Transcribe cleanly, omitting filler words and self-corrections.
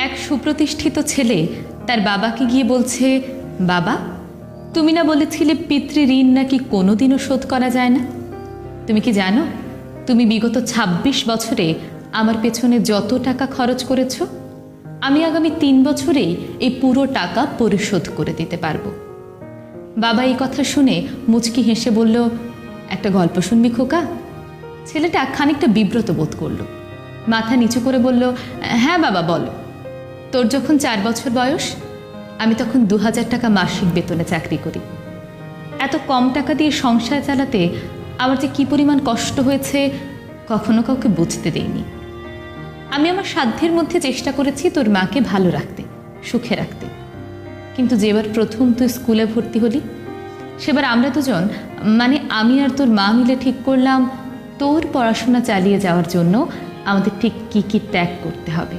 এক সুপ্রতিষ্ঠিত ছেলে তার বাবাকে গিয়ে বলছে, বাবা, তুমি না বলেছিলে পিতৃ ঋণ নাকি কোনোদিনও শোধ করা যায় না? তুমি কি জানো তুমি বিগত ২৬ বছরে আমার পেছনে যত টাকা খরচ করেছ, আমি আগামী ৩ বছরেই এই পুরো টাকা পরিশোধ করে দিতে পারবো। বাবা এই কথা শুনে মুচকি হেসে বলল, একটা গল্প শুনবি খোকা? ছেলেটা খানিকটা বিব্রত বোধ করল, মাথা নিচু করে বলল, হ্যাঁ বাবা বলো। তোর যখন ৪ বছর বয়স, আমি তখন ২০০০ টাকা মাসিক বেতনে চাকরি করি। এত কম টাকা দিয়ে সংসার চালাতে আমার যে কী পরিমাণ কষ্ট হয়েছে কখনো কাউকে বুঝতে দেইনি। আমি আমার সাধ্যের মধ্যে চেষ্টা করেছি তোর মাকে ভালো রাখতে, সুখে রাখতে। কিন্তু যেবার প্রথম তুই স্কুলে ভর্তি হলি, সেবার আমরা দুজন, মানে আমি আর তোর মা মিলে ঠিক করলাম তোর পড়াশোনা চালিয়ে যাওয়ার জন্য আমাদের ঠিক কী কী ত্যাগ করতে হবে।